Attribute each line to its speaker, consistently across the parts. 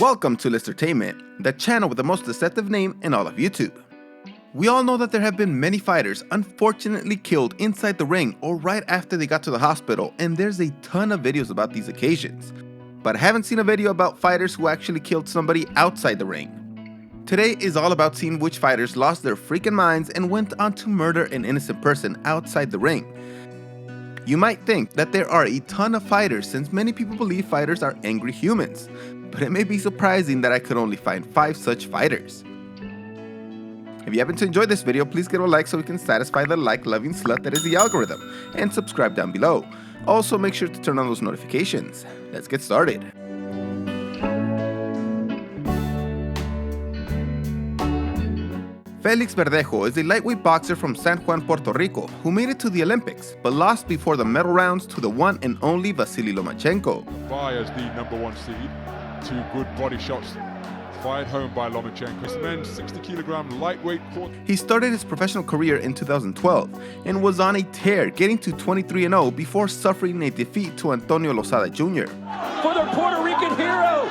Speaker 1: Welcome to Listertainment, the channel with the most deceptive name in all of YouTube. We all know that there have been many fighters unfortunately killed inside the ring or right after they got to the hospital, and there's a ton of videos about these occasions. But I haven't seen a video about fighters who actually killed somebody outside the ring. Today is all about seeing which fighters lost their freaking minds and went on to murder an innocent person outside the ring. You might think that there are a ton of fighters since many people believe fighters are angry humans, but it may be surprising that I could only find 5 such fighters. If you happen to enjoy this video, please give it a like so we can satisfy the like-loving slut that is the algorithm, and subscribe down below. Also make sure to turn on those notifications. Let's get started. Felix Verdejo is a lightweight boxer from San Juan, Puerto Rico, who made it to the Olympics, but lost before the medal rounds to the one and only Vasily Lomachenko.
Speaker 2: As the #1 seed, 2 good body shots fired home by Lomachenko. This men's 60-kilogram lightweight quarter.
Speaker 1: He started his professional career in 2012 and was on a tear, getting to 23-0 before suffering a defeat to Antonio Lozada Jr.
Speaker 3: For the Puerto Rican hero,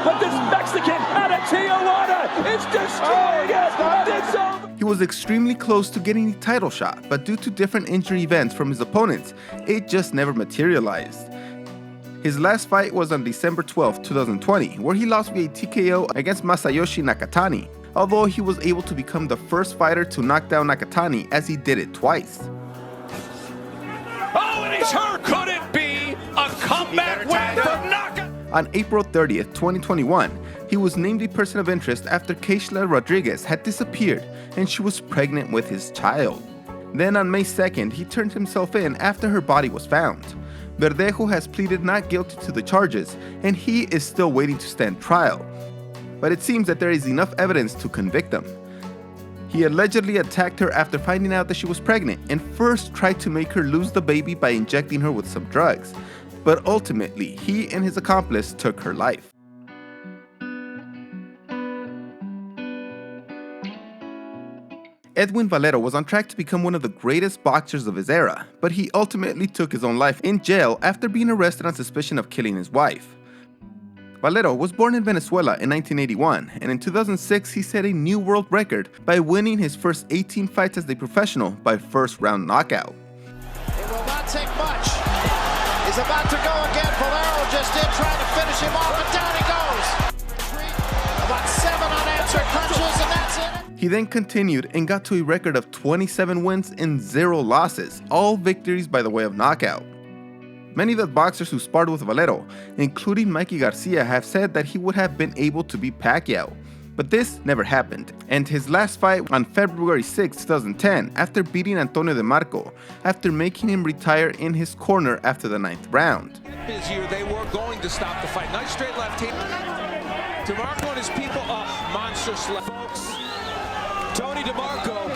Speaker 3: but this Mexican out of Tijuana is destroying it. It's over.
Speaker 1: He was extremely close to getting a title shot, but due to different injury events from his opponents, it just never materialized. His last fight was on December 12, 2020, where he lost via TKO against Masayoshi Nakatani, although he was able to become the first fighter to knock down Nakatani as he did it twice.
Speaker 3: Oh, and he's hurt. Could it be a comeback win for Nakatani?
Speaker 1: On April 30th, 2021, he was named a person of interest after Keishla Rodriguez had disappeared and she was pregnant with his child. Then on May 2nd, he turned himself in after her body was found. Verdejo has pleaded not guilty to the charges, and he is still waiting to stand trial. But it seems that there is enough evidence to convict him. He allegedly attacked her after finding out that she was pregnant and first tried to make her lose the baby by injecting her with some drugs. But ultimately, he and his accomplice took her life. Edwin Valero was on track to become one of the greatest boxers of his era, but he ultimately took his own life in jail after being arrested on suspicion of killing his wife. Valero was born in Venezuela in 1981, and in 2006 he set a new world record by winning his first 18 fights as a professional by first-round knockout.
Speaker 4: It will not take much. He's about to go again. Valero just did, trying to finish him off, and down he goes. About 7 unanswered punches, and that's it.
Speaker 1: He then continued and got to a record of 27 wins and 0 losses, all victories by the way of knockout. Many of the boxers who sparred with Valero, including Mikey Garcia, have said that he would have been able to beat Pacquiao. But this never happened, and his last fight on February 6, 2010, after beating Antonio DeMarco, after making him retire in his corner after the 9th round.
Speaker 5: Busier, they were going to stop the fight. Nice straight left hand. DeMarco and his people up. Monster slap. Folks, Tony DeMarco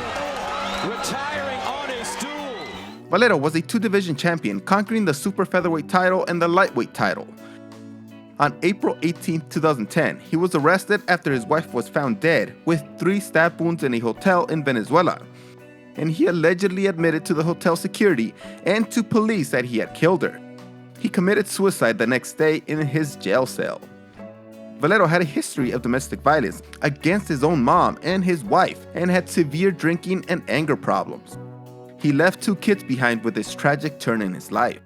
Speaker 5: retiring on his stool.
Speaker 1: Valero was a 2-division champion, conquering the super featherweight title and the lightweight title. On April 18, 2010, he was arrested after his wife was found dead with 3 stab wounds in a hotel in Venezuela, and he allegedly admitted to the hotel security and to police that he had killed her. He committed suicide the next day in his jail cell. Valero had a history of domestic violence against his own mom and his wife, and had severe drinking and anger problems. He left 2 kids behind with this tragic turn in his life.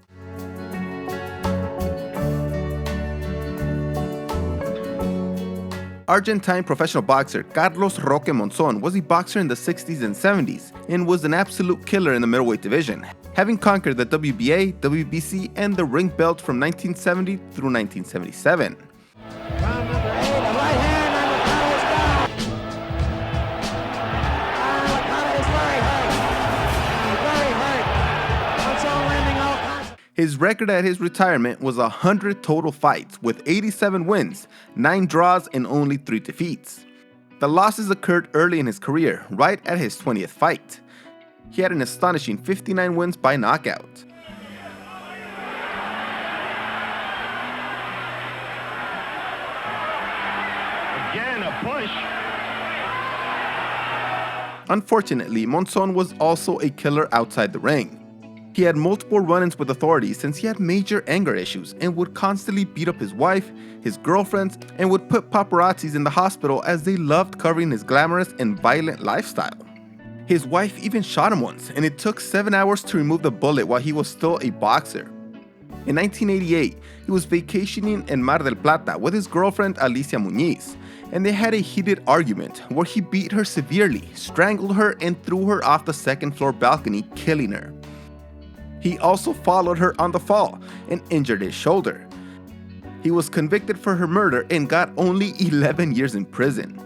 Speaker 1: Argentine professional boxer Carlos Roque Monzon was a boxer in the 60s and 70s and was an absolute killer in the middleweight division, having conquered the WBA, WBC, and the ring belt from 1970 through 1977.
Speaker 4: Round number 8, a right hand, and Wakata is down. Wakata is very hurt. Monzon landing all kinds.
Speaker 1: His record at his retirement was 100 total fights, with 87 wins, 9 draws, and only 3 defeats. The losses occurred early in his career, right at his 20th fight. He had an astonishing 59 wins by knockout.
Speaker 6: Again, a push.
Speaker 1: Unfortunately, Monzon was also a killer outside the ring. He had multiple run-ins with authorities since he had major anger issues and would constantly beat up his wife, his girlfriends, and would put paparazzis in the hospital as they loved covering his glamorous and violent lifestyle. His wife even shot him once, and it took 7 hours to remove the bullet while he was still a boxer. In 1988, he was vacationing in Mar del Plata with his girlfriend Alicia Muñiz, and they had a heated argument where he beat her severely, strangled her, and threw her off the second-floor balcony, killing her. He also followed her on the fall and injured his shoulder. He was convicted for her murder and got only 11 years in prison.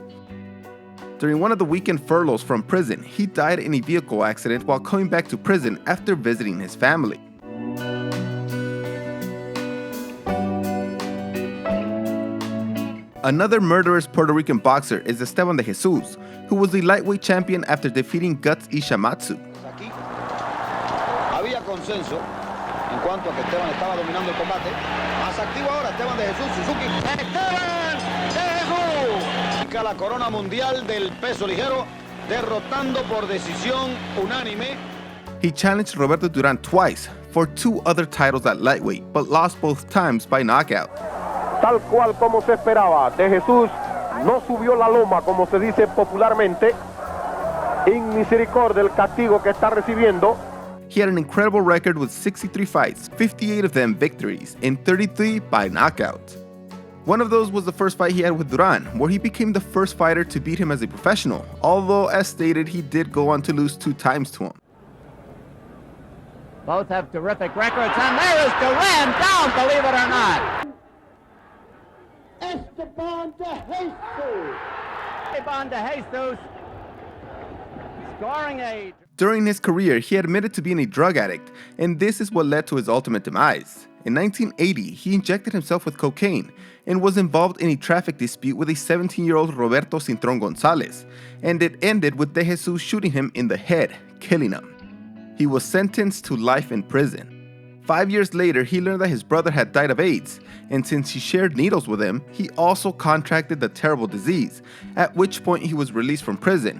Speaker 1: During one of the weekend furloughs from prison, he died in a vehicle accident while coming back to prison after visiting his family. Another murderous Puerto Rican boxer is Esteban de Jesus, who was the lightweight champion after defeating Guts Ishimatsu.
Speaker 7: Aquí había consenso en cuanto a que Esteban estaba dominando el combate. Más activo ahora Esteban de Jesus, Suzuki. ¡Esteban de Jesus! La corona mundial del peso ligero, derrotando por decisión unánime.
Speaker 1: He challenged Roberto Duran twice for 2 other titles at lightweight, but lost both times by knockout.
Speaker 8: Tal cual como se esperaba, De Jesus no subió la loma, como se dice popularmente, en misericordia del castigo que está recibiendo.
Speaker 1: He had an incredible record with 63 fights, 58 of them victories, and 33 by knockout. One of those was the first fight he had with Duran, where he became the first fighter to beat him as a professional, although as stated, he did go on to lose 2 times to him.
Speaker 9: Both have terrific records, and there is Duran down, believe it or not.
Speaker 10: Esteban de Jesus.
Speaker 9: Esteban de Jesus scoring a...
Speaker 1: During his career, he admitted to being a drug addict, and this is what led to his ultimate demise. In 1980, he injected himself with cocaine and was involved in a traffic dispute with a 17-year-old Roberto Cintrón Gonzalez, and it ended with De Jesus shooting him in the head, killing him. He was sentenced to life in prison. 5 years later, he learned that his brother had died of AIDS, and since he shared needles with him, he also contracted the terrible disease, at which point he was released from prison,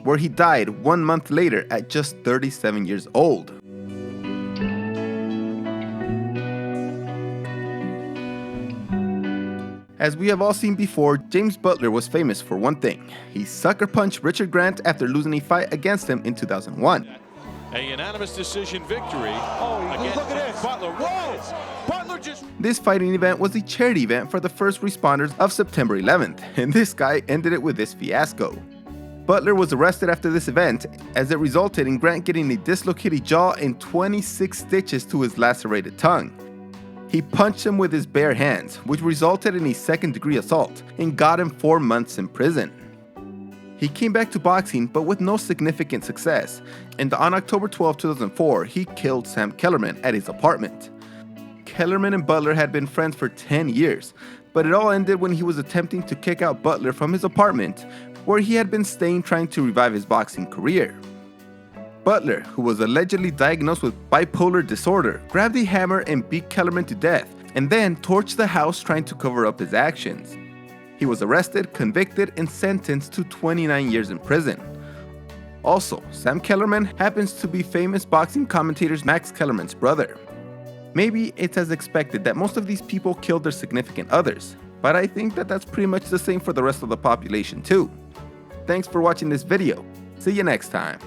Speaker 1: where he died 1 month later at just 37 years old. As we have all seen before, James Butler was famous for one thing. He sucker punched Richard Grant after losing a fight against him in 2001.
Speaker 5: A unanimous decision victory. Against look at this. Butler. Whoa! Butler just...
Speaker 1: This fighting event was a charity event for the first responders of September 11th, and this guy ended it with this fiasco. Butler was arrested after this event, as it resulted in Grant getting a dislocated jaw and 26 stitches to his lacerated tongue. He punched him with his bare hands, which resulted in a second-degree assault, and got him 4 months in prison. He came back to boxing, but with no significant success, and on October 12, 2004, he killed Sam Kellerman at his apartment. Kellerman and Butler had been friends for 10 years, but it all ended when he was attempting to kick out Butler from his apartment, where he had been staying trying to revive his boxing career. Butler, who was allegedly diagnosed with bipolar disorder, grabbed a hammer and beat Kellerman to death, and then torched the house trying to cover up his actions. He was arrested, convicted, and sentenced to 29 years in prison. Also, Sam Kellerman happens to be famous boxing commentator Max Kellerman's brother. Maybe it's as expected that most of these people killed their significant others, but I think that that's pretty much the same for the rest of the population too. Thanks for watching this video. See you next time.